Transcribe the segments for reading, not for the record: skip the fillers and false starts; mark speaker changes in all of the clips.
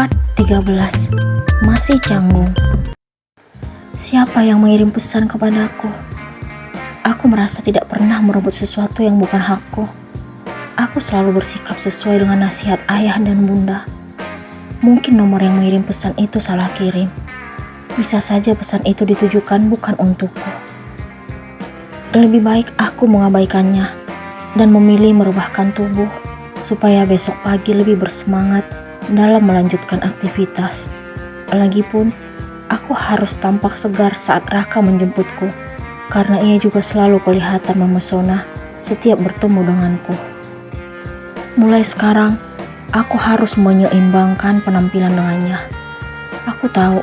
Speaker 1: Part 13. Masih canggung. Siapa yang mengirim pesan kepadaku? Aku merasa tidak pernah merebut sesuatu yang bukan hakku. Aku selalu bersikap sesuai dengan nasihat ayah dan bunda. Mungkin nomor yang mengirim pesan itu salah kirim. Bisa saja pesan itu ditujukan bukan untukku. Lebih baik aku mengabaikannya dan memilih merubahkan tubuh supaya besok pagi lebih bersemangat dalam melanjutkan aktivitas. Lagipun, aku harus tampak segar saat Raka menjemputku, karena ia juga selalu kelihatan memesona setiap bertemu denganku. Mulai sekarang, aku harus menyeimbangkan penampilan dengannya. Aku tahu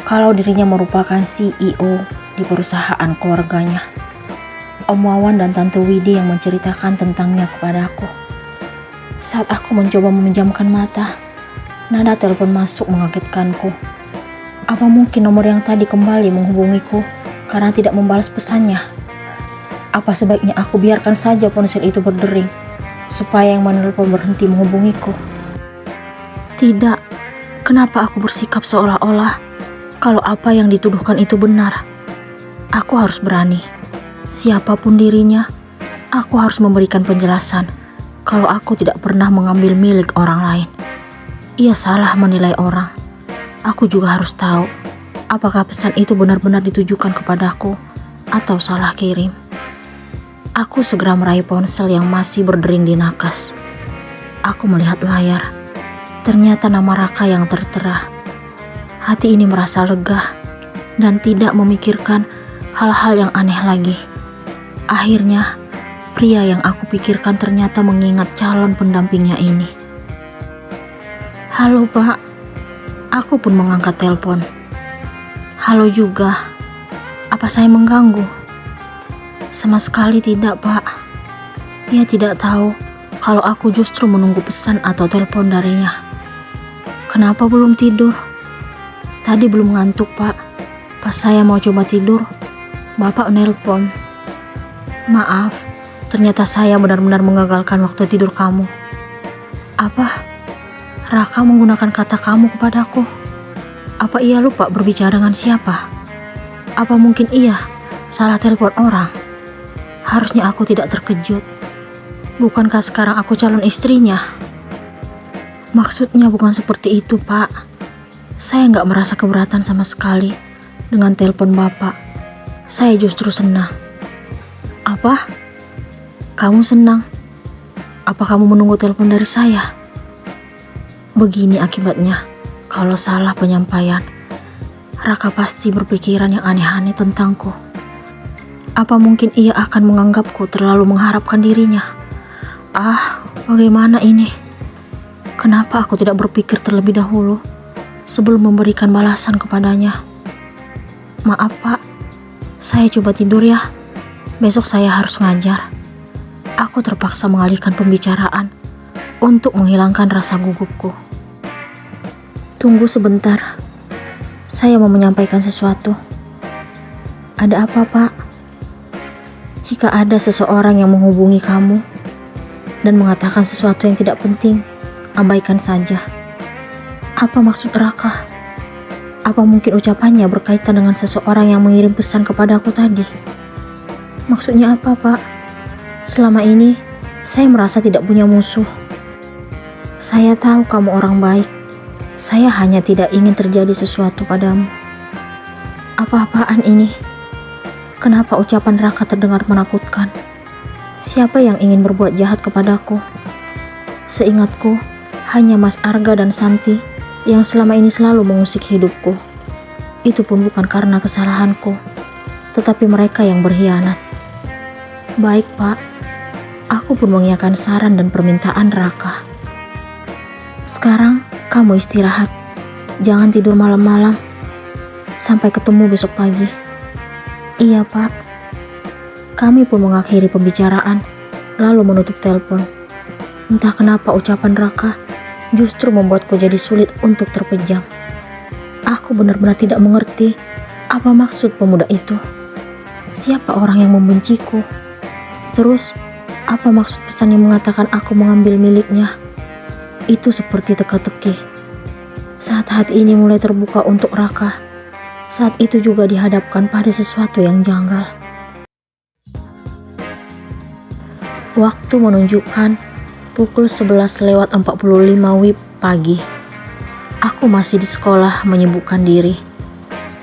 Speaker 1: kalau dirinya merupakan CEO di perusahaan keluarganya. Om Wawan dan Tante Widi yang menceritakan tentangnya kepadaku. Saat aku mencoba memejamkan mata, nada telepon masuk mengagetkanku. Apa mungkin nomor yang tadi kembali menghubungiku karena tidak membalas pesannya? Apa sebaiknya aku biarkan saja ponsel itu berdering supaya yang menelpon berhenti menghubungiku? Tidak, kenapa aku bersikap seolah-olah kalau apa yang dituduhkan itu benar? Aku harus berani. Siapapun dirinya, aku harus memberikan penjelasan kalau aku tidak pernah mengambil milik orang lain. Ia salah menilai orang. Aku juga harus tahu apakah pesan itu benar-benar ditujukan kepadaku atau salah kirim. Aku segera meraih ponsel yang masih berdering di nakas. Aku melihat layar. Ternyata nama Raka yang tertera. Hati ini merasa lega dan tidak memikirkan hal-hal yang aneh lagi. Akhirnya, pria yang aku pikirkan ternyata mengingat calon pendampingnya ini. Halo Pak, aku pun mengangkat telepon. Halo juga, apa saya mengganggu? Sama sekali tidak Pak. Ia tidak tahu kalau aku justru menunggu pesan atau telepon darinya. Kenapa belum tidur? Tadi belum ngantuk Pak. Pas saya mau coba tidur, Bapak nelpon. Maaf, ternyata saya benar-benar mengagalkan waktu tidur kamu. Apa? Raka menggunakan kata kamu kepadaku. Apa ia lupa berbicara dengan siapa? Apa mungkin ia salah telepon orang? Harusnya aku tidak terkejut. Bukankah sekarang aku calon istrinya? Maksudnya bukan seperti itu, Pak. Saya nggak merasa keberatan sama sekali dengan telepon Bapak. Saya justru senang. Apa? Kamu senang? Apa kamu menunggu telepon dari saya? Begini akibatnya, kalau salah penyampaian, Raka pasti berpikiran yang aneh-aneh tentangku. Apa mungkin ia akan menganggapku terlalu mengharapkan dirinya? Bagaimana ini? Kenapa aku tidak berpikir terlebih dahulu sebelum memberikan balasan kepadanya? Maaf Pak, saya coba tidur ya. Besok saya harus ngajar. Aku terpaksa mengalihkan pembicaraan untuk menghilangkan rasa gugupku. Tunggu sebentar, saya mau menyampaikan sesuatu. Ada apa, Pak? Jika ada seseorang yang menghubungi kamu dan mengatakan sesuatu yang tidak penting, abaikan saja. Apa maksud Raka? Apa mungkin ucapannya berkaitan dengan seseorang yang mengirim pesan kepadaku tadi? Maksudnya apa, Pak? Selama ini, saya merasa tidak punya musuh. Saya tahu kamu orang baik. Saya hanya tidak ingin terjadi sesuatu padamu. Apa-apaan ini? Kenapa ucapan Raka terdengar menakutkan? Siapa yang ingin berbuat jahat kepadaku? Seingatku, hanya Mas Arga dan Santi yang selama ini selalu mengusik hidupku. Itu pun bukan karena kesalahanku, tetapi mereka yang berkhianat. Baik, Pak. Aku pun mengiyakan saran dan permintaan Raka. Sekarang, kamu istirahat. Jangan tidur malam-malam. Sampai ketemu besok pagi. Iya, Pak. Kami pun mengakhiri pembicaraan, lalu menutup telepon. Entah kenapa ucapan Raka justru membuatku jadi sulit untuk terpejam. Aku benar-benar tidak mengerti apa maksud pemuda itu. Siapa orang yang membenciku? Terus, apa maksud pesan yang mengatakan aku mengambil miliknya? Itu seperti teka-teki. Saat hati ini mulai terbuka untuk Raka, saat itu juga dihadapkan pada sesuatu yang janggal. Waktu menunjukkan pukul 11:45 WIB pagi. Aku masih di sekolah menyibukkan diri.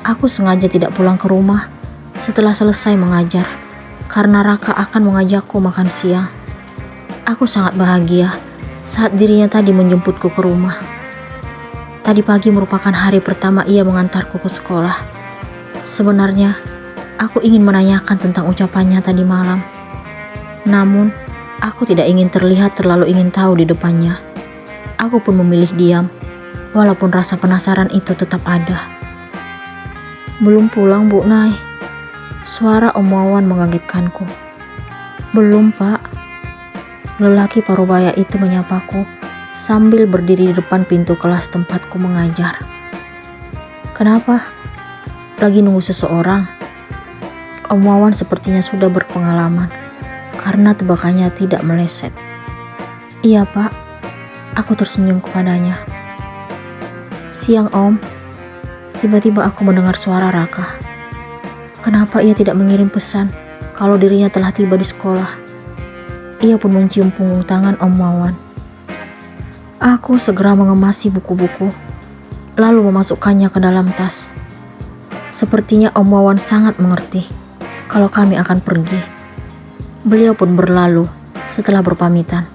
Speaker 1: Aku sengaja tidak pulang ke rumah setelah selesai mengajar, karena Raka akan mengajakku makan siang. Aku sangat bahagia saat dirinya tadi menjemputku ke rumah. Tadi pagi merupakan hari pertama ia mengantarku ke sekolah. Sebenarnya, aku ingin menanyakan tentang ucapannya tadi malam. Namun, aku tidak ingin terlihat terlalu ingin tahu di depannya. Aku pun memilih diam, walaupun rasa penasaran itu tetap ada. "Belum pulang, Bu Nay?" Suara Om Wawan mengagetkanku. "Belum, Pak." Lelaki parubaya itu menyapaku sambil berdiri di depan pintu kelas tempatku mengajar. "Kenapa? Lagi nunggu seseorang?" Om Wawan sepertinya sudah berpengalaman karena tebakannya tidak meleset. "Iya, Pak." Aku tersenyum kepadanya. "Siang, Om." Tiba-tiba aku mendengar suara Raka. Kenapa ia tidak mengirim pesan kalau dirinya telah tiba di sekolah? Ia pun mencium punggung tangan Om Wawan. Aku segera mengemasi buku-buku, lalu memasukkannya ke dalam tas. Sepertinya Om Wawan sangat mengerti kalau kami akan pergi. Beliau pun berlalu setelah berpamitan.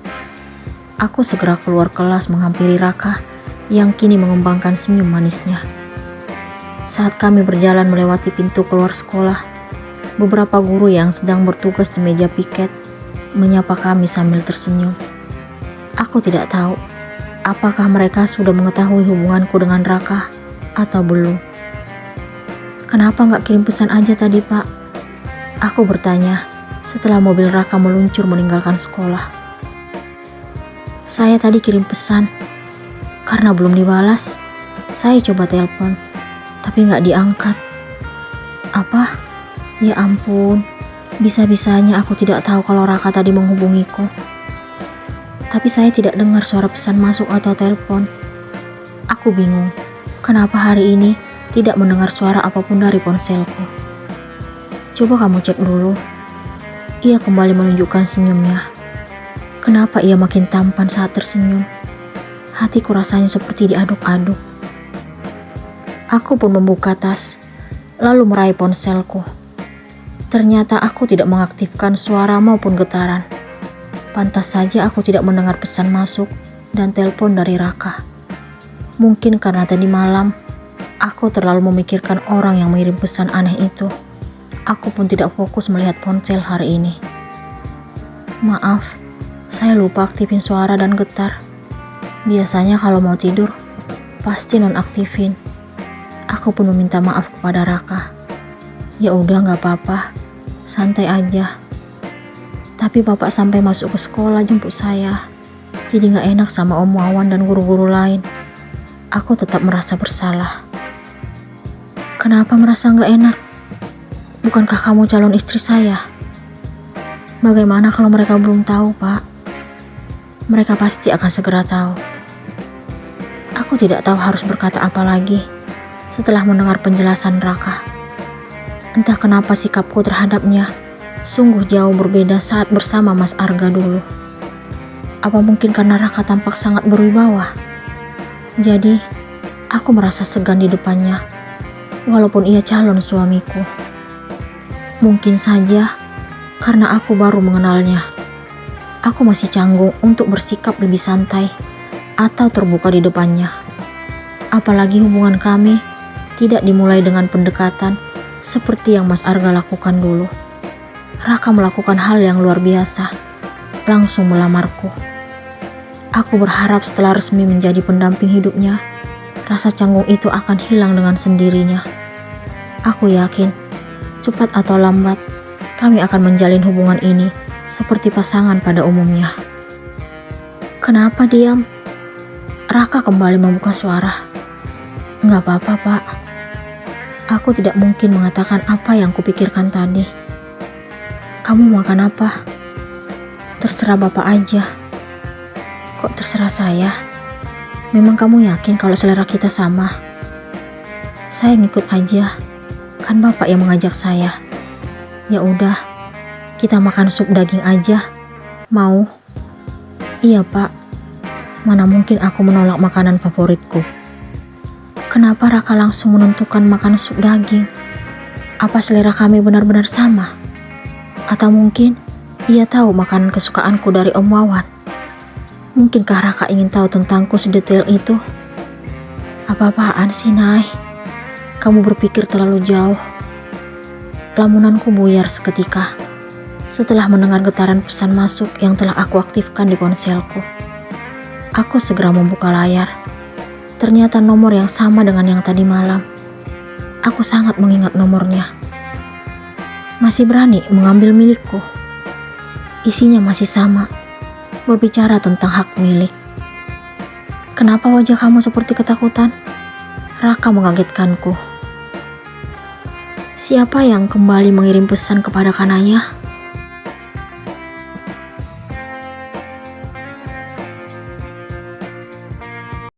Speaker 1: Aku segera keluar kelas menghampiri Raka yang kini mengembangkan senyum manisnya. Saat kami berjalan melewati pintu keluar sekolah, beberapa guru yang sedang bertugas di meja piket menyapa kami sambil tersenyum. Aku tidak tahu apakah mereka sudah mengetahui hubunganku dengan Raka atau belum. "Kenapa nggak kirim pesan aja tadi, Pak?" Aku bertanya setelah mobil Raka meluncur meninggalkan sekolah. "Saya tadi kirim pesan. Karena belum dibalas, saya coba telepon, tapi nggak diangkat." "Apa? Ya ampun, bisa-bisanya aku tidak tahu kalau Raka tadi menghubungiku. Tapi saya tidak dengar suara pesan masuk atau telepon. Aku bingung, kenapa hari ini tidak mendengar suara apapun dari ponselku." "Coba kamu cek dulu." Ia kembali menunjukkan senyumnya. Kenapa ia makin tampan saat tersenyum? Hatiku rasanya seperti diaduk-aduk. Aku pun membuka tas, lalu meraih ponselku. Ternyata aku tidak mengaktifkan suara maupun getaran. Pantas saja aku tidak mendengar pesan masuk dan telepon dari Raka. Mungkin karena tadi malam aku terlalu memikirkan orang yang mengirim pesan aneh itu. Aku pun tidak fokus melihat ponsel hari ini. Maaf, saya lupa aktifin suara dan getar. Biasanya kalau mau tidur, pasti nonaktifin. Aku pun meminta maaf kepada Raka. "Ya udah, nggak apa-apa, santai aja. Tapi Bapak sampai masuk ke sekolah jemput saya, jadi nggak enak sama Om Wawan dan guru-guru lain." Aku tetap merasa bersalah. "Kenapa merasa nggak enak? Bukankah kamu calon istri saya?" "Bagaimana kalau mereka belum tahu, Pak?" "Mereka pasti akan segera tahu." Aku tidak tahu harus berkata apa lagi setelah mendengar penjelasan Raka. Entah kenapa sikapku terhadapnya sungguh jauh berbeda saat bersama Mas Arga dulu. Apa mungkin karena Raka tampak sangat berwibawa? Jadi, aku merasa segan di depannya, walaupun ia calon suamiku. Mungkin saja karena aku baru mengenalnya. Aku masih canggung untuk bersikap lebih santai atau terbuka di depannya. Apalagi hubungan kami tidak dimulai dengan pendekatan seperti yang Mas Arga lakukan dulu. Raka melakukan hal yang luar biasa, langsung melamarku. Aku berharap setelah resmi menjadi pendamping hidupnya, rasa canggung itu akan hilang dengan sendirinya. Aku yakin, cepat atau lambat, kami akan menjalin hubungan ini seperti pasangan pada umumnya. "Kenapa diam?" Raka kembali membuka suara. "Nggak apa-apa, Pak. Aku tidak mungkin mengatakan apa yang kupikirkan tadi." "Kamu makan apa?" "Terserah Bapak aja." "Kok terserah saya?" Memang kamu yakin kalau selera kita sama? Saya ngikut aja. Kan Bapak yang mengajak saya. Ya udah, kita makan sup daging aja. Mau? Iya, Pak. Mana mungkin aku menolak makanan favoritku. Kenapa Raka langsung menentukan makan sup daging? Apa selera kami benar-benar sama? Atau mungkin ia tahu makanan kesukaanku dari Om Wawan? Mungkinkah Raka ingin tahu tentangku sedetail itu? Apa-apaan sih, Nay? Kamu berpikir terlalu jauh. Lamunanku buyar seketika setelah mendengar getaran pesan masuk yang telah aku aktifkan di ponselku. Aku segera membuka layar. Ternyata nomor yang sama dengan yang tadi malam. Aku sangat mengingat nomornya. Masih berani mengambil milikku. Isinya masih sama, berbicara tentang hak milik. Kenapa wajah kamu seperti ketakutan? Raka mengagetkanku. Siapa yang kembali mengirim pesan kepada Kanaya?